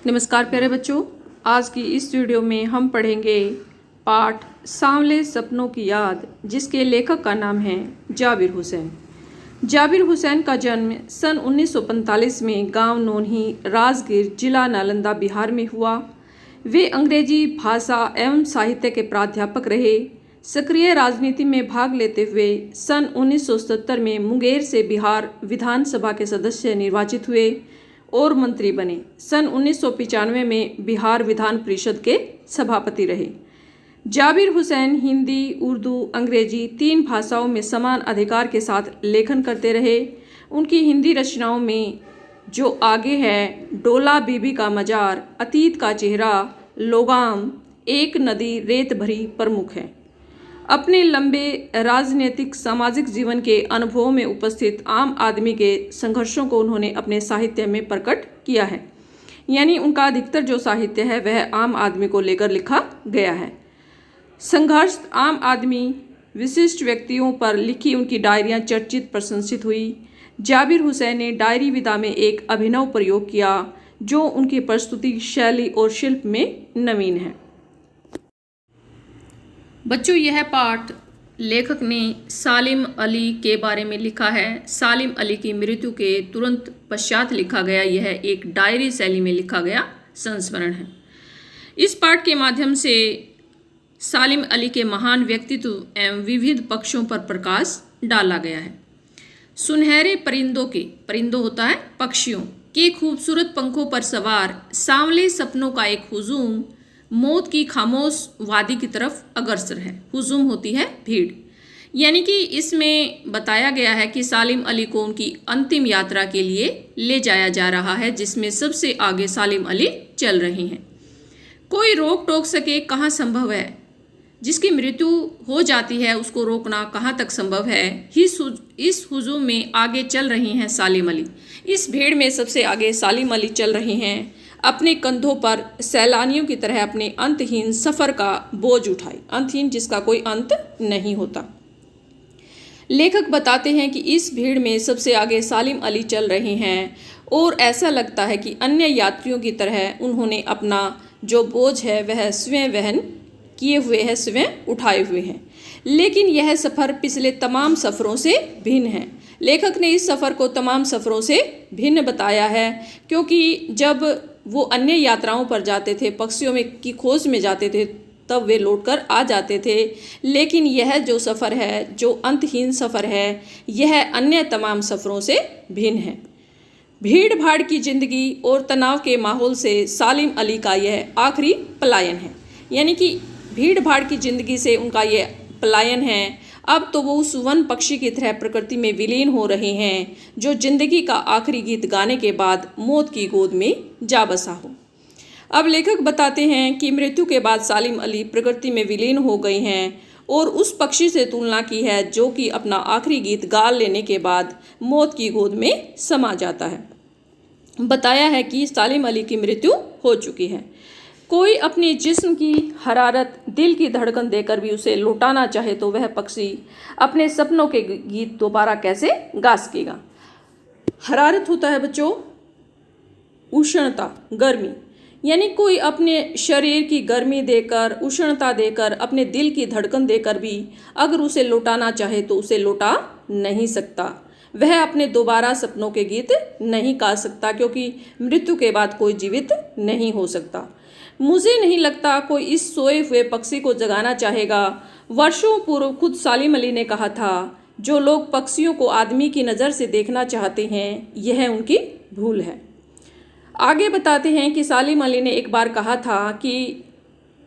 नमस्कार प्यारे बच्चों, आज की इस वीडियो में हम पढ़ेंगे पाठ सांवले सपनों की याद, जिसके लेखक का नाम है जाबिर हुसैन। जाबिर हुसैन का जन्म सन 1945 में गांव नोन्ही, राजगीर, जिला नालंदा, बिहार में हुआ। वे अंग्रेजी भाषा एवं साहित्य के प्राध्यापक रहे। सक्रिय राजनीति में भाग लेते हुए सन 1970 में मुंगेर से बिहार विधानसभा के सदस्य निर्वाचित हुए और मंत्री बने। सन 1995 में बिहार विधान परिषद के सभापति रहे। जाबिर हुसैन हिंदी, उर्दू, अंग्रेजी 3 भाषाओं में समान अधिकार के साथ लेखन करते रहे। उनकी हिंदी रचनाओं में जो आगे है डोला बीबी का मजार, अतीत का चेहरा, लोगाम, एक नदी रेत भरी प्रमुख है। अपने लंबे राजनीतिक सामाजिक जीवन के अनुभवों में उपस्थित आम आदमी के संघर्षों को उन्होंने अपने साहित्य में प्रकट किया है। यानी उनका अधिकतर जो साहित्य है वह आम आदमी को लेकर लिखा गया है। संघर्ष, आम आदमी, विशिष्ट व्यक्तियों पर लिखी उनकी डायरियां चर्चित प्रशंसित हुई। जाबिर हुसैन ने डायरी विधा में एक अभिनव प्रयोग किया जो उनकी प्रस्तुति शैली और शिल्प में नवीन है। बच्चों, यह पाठ लेखक ने सालिम अली के बारे में लिखा है। सालिम अली की मृत्यु के तुरंत पश्चात लिखा गया यह एक डायरी शैली में लिखा गया संस्मरण है। इस पाठ के माध्यम से सालिम अली के महान व्यक्तित्व एवं विविध पक्षों पर प्रकाश डाला गया है। सुनहरे परिंदों होता है पक्षियों के खूबसूरत पंखों पर सवार सांवले सपनों का एक हुजूम मौत की खामोश वादी की तरफ अग्रसर है। हुजूम होती है भीड़। यानी कि इसमें बताया गया है कि सालिम अली को उनकी अंतिम यात्रा के लिए ले जाया जा रहा है, जिसमें सबसे आगे सालिम अली चल रहे हैं। कोई रोक टोक सके कहाँ संभव है, जिसकी मृत्यु हो जाती है उसको रोकना कहाँ तक संभव है। इस हुजूम में आगे चल रही हैं सालिम अली। इस भीड़ में सबसे आगे सालिम अली चल रहे हैं, अपने कंधों पर सैलानियों की तरह अपने अंतहीन सफ़र का बोझ उठाए। अंतहीन जिसका कोई अंत नहीं होता। लेखक बताते हैं कि इस भीड़ में सबसे आगे सालिम अली चल रहे हैं और ऐसा लगता है कि अन्य यात्रियों की तरह उन्होंने अपना जो बोझ है वह स्वयं वहन किए हुए है, स्वयं उठाए हुए हैं। लेकिन यह सफ़र पिछले तमाम सफ़रों से भिन्न है। लेखक ने इस सफ़र को तमाम सफ़रों से भिन्न बताया है, क्योंकि जब वो अन्य यात्राओं पर जाते थे, पक्षियों में की खोज में जाते थे, तब वे लौटकर आ जाते थे। लेकिन यह जो सफ़र है, जो अंतहीन सफ़र है, यह अन्य तमाम सफ़रों से भिन्न है। भीड़ भाड़ की जिंदगी और तनाव के माहौल से सालिम अली का यह आखिरी पलायन है। यानी कि भीड़ भाड़ की जिंदगी से उनका यह पलायन है। अब तो वो उस वन पक्षी की तरह प्रकृति में विलीन हो रहे हैं जो जिंदगी का आखिरी गीत गाने के बाद मौत की गोद में जा बसा हो। अब लेखक बताते हैं कि मृत्यु के बाद सालिम अली प्रकृति में विलीन हो गए हैं और उस पक्षी से तुलना की है जो कि अपना आखिरी गीत गा लेने के बाद मौत की गोद में समा जाता है। बताया है कि सालिम अली की मृत्यु हो चुकी है। कोई अपने जिस्म की हरारत, दिल की धड़कन देकर भी उसे लौटाना चाहे तो वह पक्षी अपने सपनों के गीत दोबारा कैसे गा सकेगा। हरारत होता है बच्चों उष्णता, गर्मी। यानी कोई अपने शरीर की गर्मी देकर, उष्णता देकर, अपने दिल की धड़कन देकर भी अगर उसे लौटाना चाहे तो उसे लौटा नहीं सकता। वह अपने दोबारा सपनों के गीत नहीं गा सकता, क्योंकि मृत्यु के बाद कोई जीवित नहीं हो सकता। मुझे नहीं लगता कोई इस सोए हुए पक्षी को जगाना चाहेगा। वर्षों पूर्व खुद सालिम अली ने कहा था, जो लोग पक्षियों को आदमी की नज़र से देखना चाहते हैं, यह उनकी भूल है। आगे बताते हैं कि सालिम अली ने एक बार कहा था कि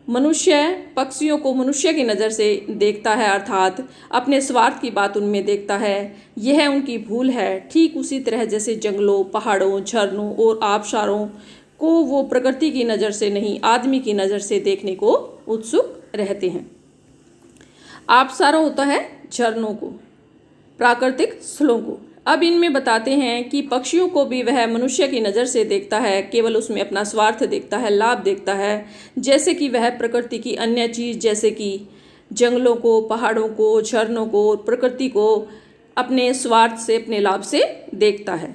मनुष्य पक्षियों को मनुष्य की नज़र से देखता है, अर्थात अपने स्वार्थ की बात उनमें देखता है। यह उनकी भूल है। ठीक उसी तरह जैसे जंगलों, पहाड़ों, झरनों और आबशारों को वो प्रकृति की नज़र से नहीं, आदमी की नज़र से देखने को उत्सुक रहते हैं। आबशारों होता है झरनों को, प्राकृतिक स्थलों को। अब इनमें बताते हैं कि पक्षियों को भी वह मनुष्य की नज़र से देखता है, केवल उसमें अपना स्वार्थ देखता है, लाभ देखता है, जैसे कि वह प्रकृति की अन्य चीज़ जैसे कि जंगलों को, पहाड़ों को, झरनों को, प्रकृति को अपने स्वार्थ से, अपने लाभ से देखता है।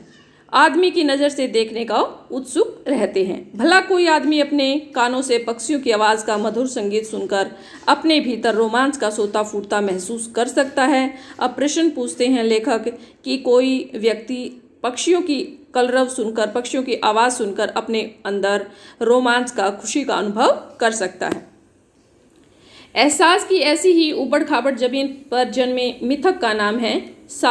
आदमी की नज़र से देखने का उत्सुक रहते हैं। भला कोई आदमी अपने कानों से पक्षियों की आवाज़ का मधुर संगीत सुनकर अपने भीतर रोमांच का सोता फूटता महसूस कर सकता है। अब प्रश्न पूछते हैं लेखक कि कोई व्यक्ति पक्षियों की कलरव सुनकर, पक्षियों की आवाज़ सुनकर अपने अंदर रोमांच का, खुशी का अनुभव कर सकता है। एहसास की ऐसी ही उबड़ खाबड़ जमीन पर जन्मे मिथक का नाम है